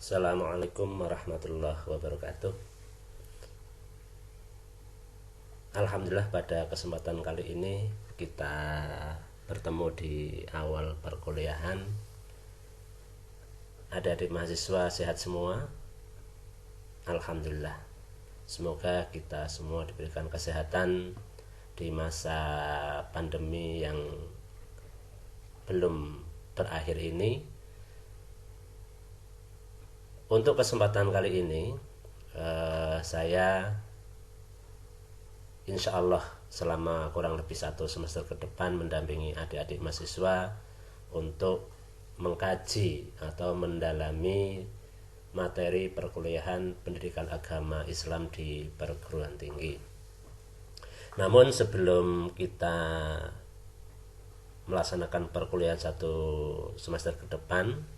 Assalamualaikum warahmatullahi wabarakatuh. Alhamdulillah, pada kesempatan kali ini kita bertemu di awal perkuliahan. Adik-adik mahasiswa sehat semua? Alhamdulillah. Semoga kita semua diberikan kesehatan di masa pandemi yang belum berakhir ini. Untuk kesempatan kali ini saya insya Allah selama kurang lebih 1 semester ke depan mendampingi adik-adik mahasiswa untuk mengkaji atau mendalami materi perkuliahan pendidikan agama Islam di perguruan tinggi. Namun sebelum kita melaksanakan perkuliahan 1 semester ke depan,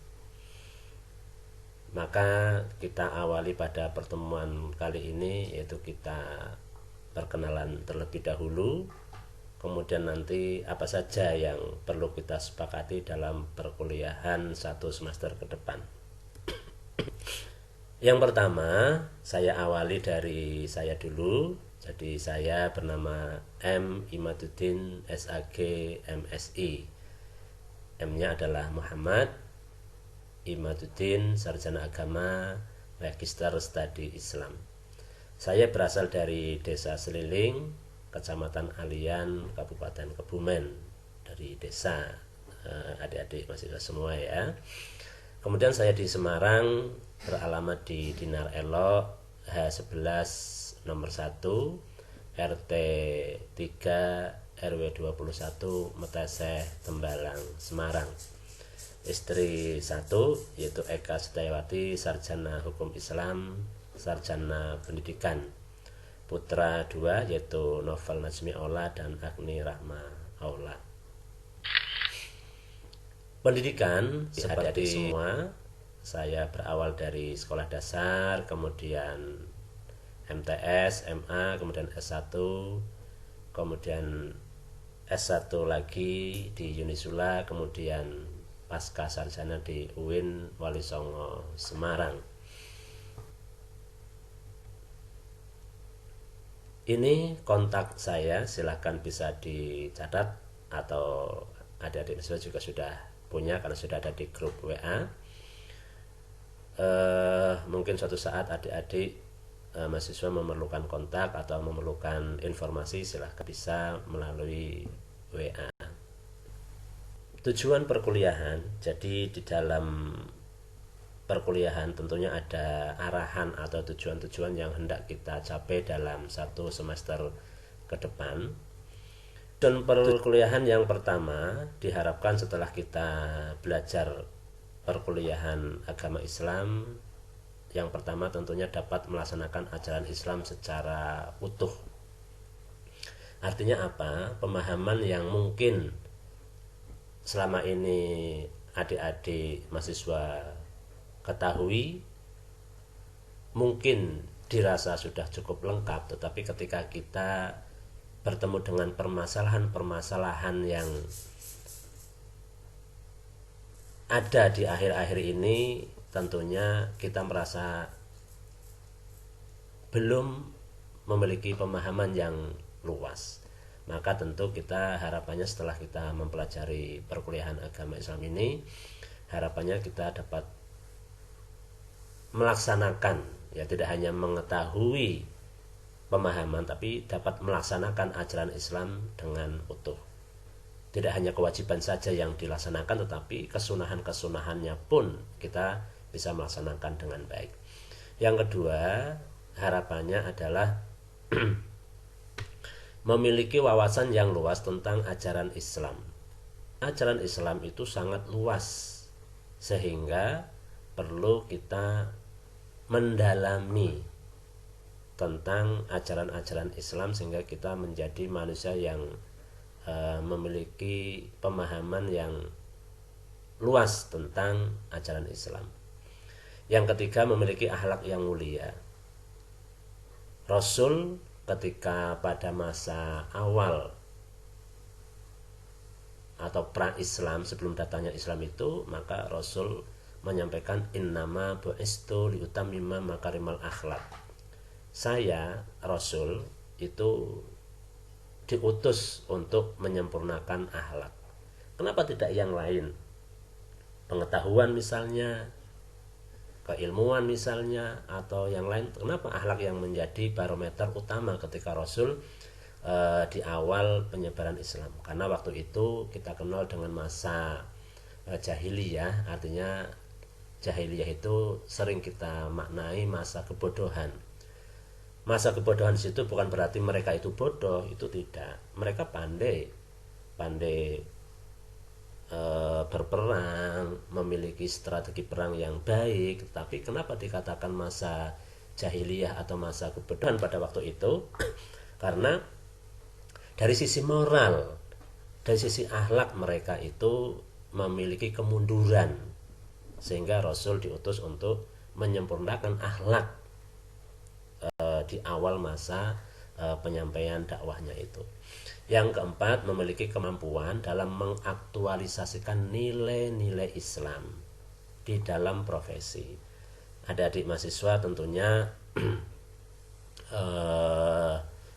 maka kita awali pada pertemuan kali ini, yaitu kita perkenalan terlebih dahulu, kemudian nanti apa saja yang perlu kita sepakati dalam perkuliahan 1 semester ke depan. Yang pertama, saya awali dari saya dulu. Jadi saya bernama M. Imaduddin SAG MSI. M-nya adalah Muhammad Imaduddin, sarjana agama, Magister Studi Islam. Saya berasal dari Desa Seliling, Kecamatan Alian, Kabupaten Kebumen. Dari desa, adik-adik mahasiswa semua ya. Kemudian saya di Semarang, beralamat di Dinar Elok, H11 nomor 1, RT 3, RW 21, Meteseh, Tembalang, Semarang. Istri 1 yaitu Eka Setiawati, sarjana hukum Islam, sarjana pendidikan. Putra 2 yaitu Novel Najmi Aula dan Agni Rahma Aula. Pendidikan seperti semua, saya berawal dari sekolah dasar, kemudian MTS, MA, kemudian S1, kemudian S1 lagi di Unisula, kemudian pasca sarjana di UIN Wali Songo Semarang. Ini kontak saya, silahkan bisa dicatat, atau adik-adik mahasiswa juga sudah punya karena sudah ada di grup WA. Mungkin suatu saat adik-adik mahasiswa memerlukan kontak atau memerlukan informasi, silahkan bisa melalui WA. Tujuan perkuliahan, jadi di dalam perkuliahan tentunya ada arahan atau tujuan-tujuan yang hendak kita capai dalam 1 semester ke depan. Dan perkuliahan yang pertama diharapkan setelah kita belajar perkuliahan agama Islam, yang pertama tentunya dapat melaksanakan ajaran Islam secara utuh. Artinya apa? Pemahaman yang mungkin selama ini adik-adik mahasiswa ketahui mungkin dirasa sudah cukup lengkap, tetapi ketika kita bertemu dengan permasalahan-permasalahan yang ada di akhir-akhir ini, tentunya kita merasa belum memiliki pemahaman yang luas. Maka tentu kita harapannya setelah kita mempelajari perkuliahan agama Islam ini, harapannya kita dapat melaksanakan, ya tidak hanya mengetahui pemahaman, tapi dapat melaksanakan ajaran Islam dengan utuh. Tidak hanya kewajiban saja yang dilaksanakan, tetapi kesunahan-kesunahannya pun kita bisa melaksanakan dengan baik. Yang kedua, harapannya adalah memiliki wawasan yang luas tentang ajaran Islam. Ajaran Islam itu sangat luas, sehingga perlu kita mendalami tentang ajaran-ajaran Islam sehingga kita menjadi manusia yang memiliki pemahaman yang luas tentang ajaran Islam. Yang ketiga, memiliki akhlak yang mulia. Rasul ketika pada masa awal atau pra-Islam, sebelum datangnya Islam itu, maka Rasul menyampaikan innama bu'istu liutammima makarimal akhlak. Saya Rasul itu diutus untuk menyempurnakan akhlak. Kenapa tidak yang lain? Pengetahuan misalnya, keilmuan misalnya, atau yang lain. Kenapa akhlak yang menjadi barometer utama ketika Rasul di awal penyebaran Islam? Karena waktu itu kita kenal dengan masa jahiliyah, artinya jahiliyah itu sering kita maknai masa kebodohan. Masa kebodohan di situ bukan berarti mereka itu bodoh, itu tidak. Mereka pandai berperang, memiliki strategi perang yang baik. Tapi kenapa dikatakan masa jahiliyah atau masa kebodohan pada waktu itu? Karena dari sisi moral, dari sisi akhlak mereka itu memiliki kemunduran, sehingga Rasul diutus untuk menyempurnakan akhlak di awal masa penyampaian dakwahnya itu. Yang keempat, memiliki kemampuan dalam mengaktualisasikan nilai-nilai Islam di dalam profesi. Adik-adik mahasiswa tentunya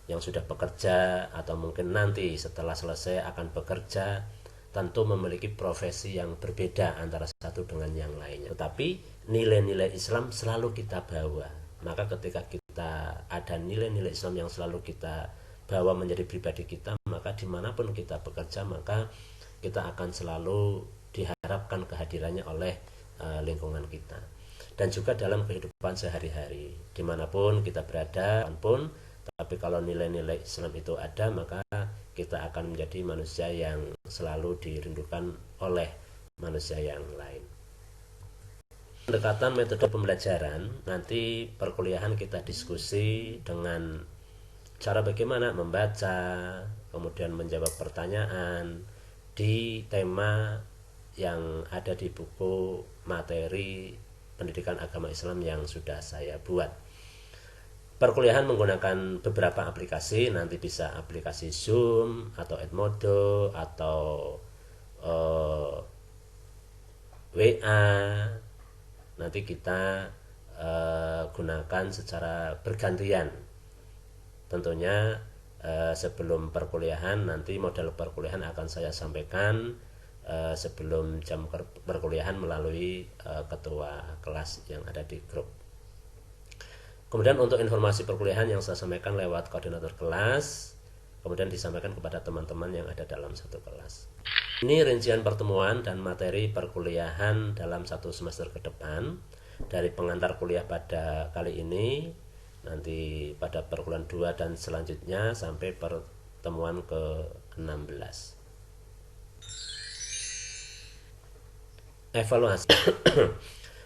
yang sudah bekerja atau mungkin nanti setelah selesai akan bekerja, tentu memiliki profesi yang berbeda antara satu dengan yang lainnya. Tetapi nilai-nilai Islam selalu kita bawa. Maka ketika kita ada nilai-nilai Islam yang selalu kita bawa menjadi pribadi kita, maka dimanapun kita bekerja, maka kita akan selalu diharapkan kehadirannya oleh lingkungan kita. Dan juga dalam kehidupan sehari-hari, dimanapun kita berada pun, tapi kalau nilai-nilai Islam itu ada, maka kita akan menjadi manusia yang selalu dirindukan oleh manusia yang lain. Pendekatan metode pembelajaran, nanti perkuliahan kita diskusi dengan cara bagaimana membaca, kemudian menjawab pertanyaan di tema yang ada di buku materi pendidikan agama Islam yang sudah saya buat. Perkuliahan menggunakan beberapa aplikasi, nanti bisa aplikasi Zoom atau Edmodo atau WA. Nanti kita gunakan secara bergantian. Tentunya sebelum perkuliahan, nanti model perkuliahan akan saya sampaikan sebelum jam perkuliahan melalui ketua kelas yang ada di grup. Kemudian untuk informasi perkuliahan yang saya sampaikan lewat koordinator kelas, kemudian disampaikan kepada teman-teman yang ada dalam satu kelas. Ini rincian pertemuan dan materi perkuliahan dalam satu semester ke depan, dari pengantar kuliah pada kali ini, nanti pada perkuliahan 2 dan selanjutnya sampai pertemuan ke-16. Evaluasi.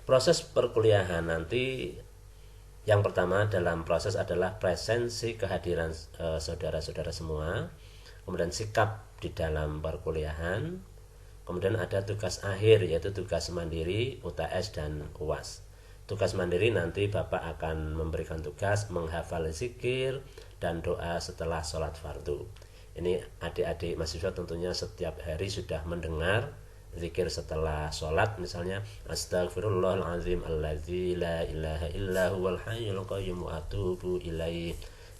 Proses perkuliahan nanti yang pertama dalam proses adalah presensi kehadiran saudara-saudara semua, kemudian sikap di dalam perkuliahan, kemudian ada tugas akhir yaitu tugas mandiri, UTS dan UAS. Tugas mandiri nanti Bapak akan memberikan tugas menghafal zikir dan doa setelah sholat fardu. Ini adik-adik mahasiswa tentunya setiap hari sudah mendengar zikir setelah sholat, misalnya Astaghfirullahaladzim alladzi la ilaha illa huwal hayyul qayyum wa atubu ilaih,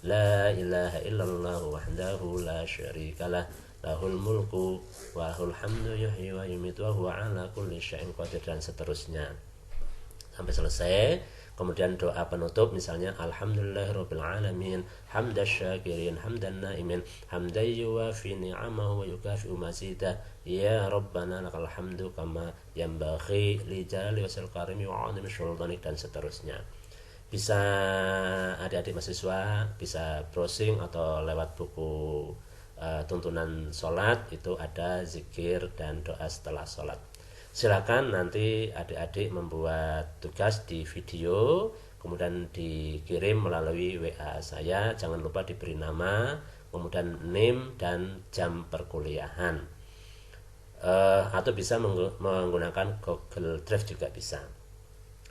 la ilaha illallah wahdahu la syarikalah, lahul mulku wa lahul hamdu yuhyi wa yumiitu wa huwa ala kulli syai'in qadir, dan seterusnya sampai selesai. Kemudian doa penutup misalnya alhamdulillahirabbil alamin hamdasy syakirin hamdan naimin hamdan yuwafi ni'amahu wa yukafi'u mazidah ya rabbana lakal hamdu kama yanbaghi li jalali wasil karimi wa 'azimi sultanik, dan seterusnya. Bisa adik-adik mahasiswa bisa browsing atau lewat buku tuntunan sholat, itu ada zikir dan doa setelah sholat. Silakan nanti adik-adik membuat tugas di video, kemudian dikirim melalui WA saya. Jangan lupa diberi nama, kemudian name dan jam perkuliahan. Atau bisa menggunakan Google Drive juga bisa.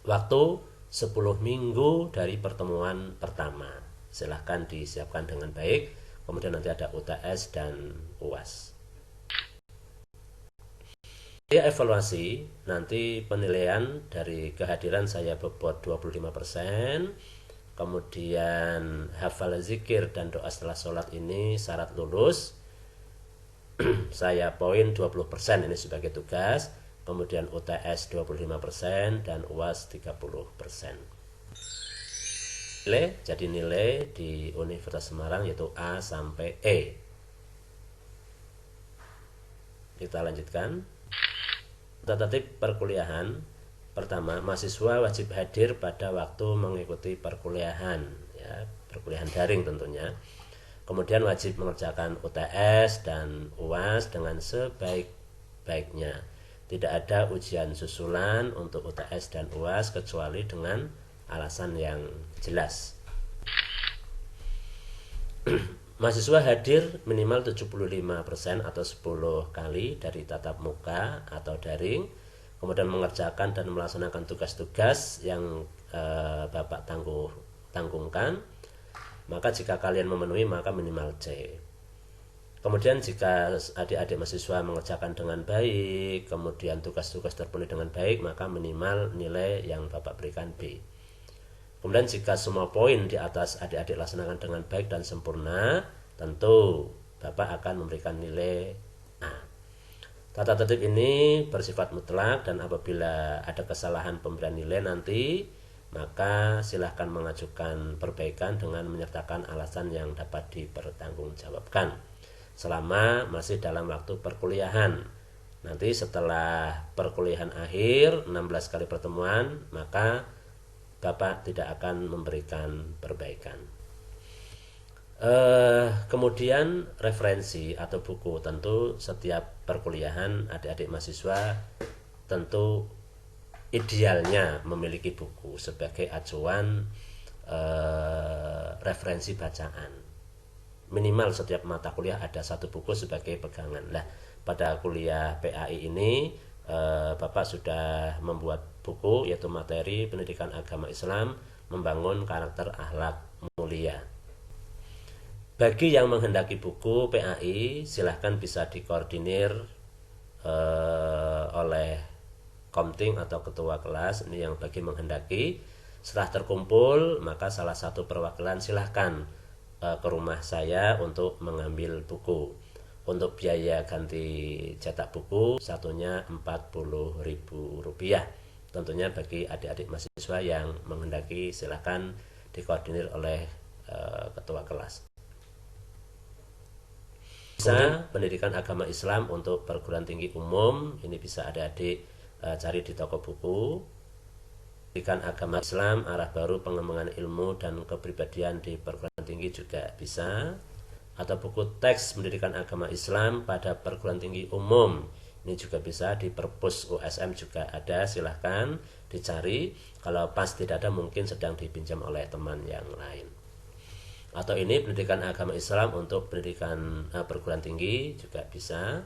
Waktu 10 minggu dari pertemuan pertama. Silahkan disiapkan dengan baik. Kemudian nanti ada UTS dan UAS. Ya, evaluasi nanti penilaian dari kehadiran saya bobot 25%, kemudian hafal zikir dan doa setelah sholat ini syarat lulus, saya poin 20% ini sebagai tugas, kemudian UTS 25% dan UAS 30%. Nilai, jadi nilai di Universitas Semarang yaitu A sampai E. Kita lanjutkan. Tata tertib perkuliahan. Pertama, mahasiswa wajib hadir pada waktu mengikuti perkuliahan, ya, perkuliahan daring tentunya. Kemudian wajib mengerjakan UTS dan UAS dengan sebaik-baiknya. Tidak ada ujian susulan untuk UTS dan UAS kecuali dengan alasan yang jelas. Mahasiswa hadir minimal 75% atau 10 kali dari tatap muka atau daring, kemudian mengerjakan dan melaksanakan tugas-tugas yang Bapak tanggungkan. Maka jika kalian memenuhi maka minimal C. Kemudian jika adik-adik mahasiswa mengerjakan dengan baik, kemudian tugas-tugas terpenuhi dengan baik, maka minimal nilai yang Bapak berikan B. Kemudian jika semua poin di atas adik-adik laksanakan dengan baik dan sempurna, tentu Bapak akan memberikan nilai A. Tata tertib ini bersifat mutlak dan apabila ada kesalahan pemberian nilai nanti, maka silahkan mengajukan perbaikan dengan menyertakan alasan yang dapat dipertanggungjawabkan selama masih dalam waktu perkuliahan. Nanti setelah perkuliahan akhir 16 kali pertemuan, maka Bapak tidak akan memberikan perbaikan. Kemudian referensi atau buku, tentu setiap perkuliahan adik-adik mahasiswa tentu idealnya memiliki buku sebagai acuan referensi bacaan. Minimal setiap mata kuliah ada satu buku sebagai pegangan. Nah, pada kuliah PAI ini Bapak sudah membuat buku yaitu materi pendidikan agama Islam membangun karakter akhlak mulia. Bagi yang menghendaki buku PAI, silahkan bisa dikoordinir oleh Komting atau ketua kelas. Ini yang bagi menghendaki. Setelah terkumpul, maka salah satu perwakilan silahkan ke rumah saya untuk mengambil buku. Untuk biaya ganti cetak buku satunya Rp40.000. Tentunya bagi adik-adik mahasiswa yang menghendaki silahkan dikoordinir oleh ketua kelas. Bisa pendidikan agama Islam untuk perguruan tinggi umum, ini bisa adik-adik cari di toko buku. Pendidikan agama Islam arah baru pengembangan ilmu dan kepribadian di perguruan tinggi juga bisa. Atau buku teks pendidikan agama Islam pada perguruan tinggi umum, ini juga bisa di perpus USM juga ada, silahkan dicari. Kalau pas tidak ada mungkin sedang dipinjam oleh teman yang lain. Atau ini pendidikan agama Islam untuk pendidikan perguruan tinggi juga bisa.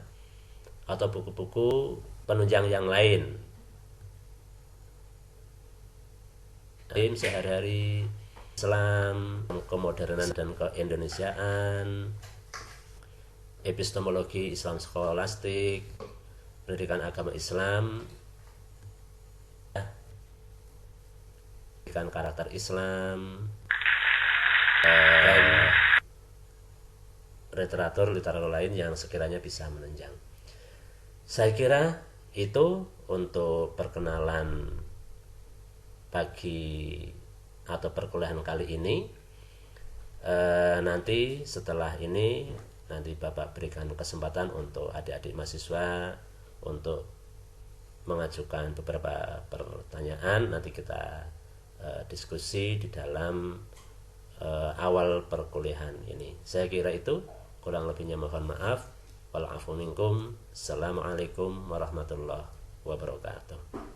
Atau buku-buku penunjang yang lain, sehari-hari Islam, kemodernan dan keindonesiaan, epistemologi Islam skolastik, pendidikan agama Islam, pendidikan karakter Islam, dan literatur lain yang sekiranya bisa menunjang. Saya kira itu untuk perkenalan pagi atau perkuliahan kali ini. Nanti setelah ini nanti Bapak berikan kesempatan untuk adik-adik mahasiswa untuk mengajukan beberapa pertanyaan. Nanti kita diskusi di dalam awal perkuliahan ini. Saya kira itu, kurang lebihnya mohon maaf. Wal afu minkum. Assalamualaikum warahmatullahi wabarakatuh.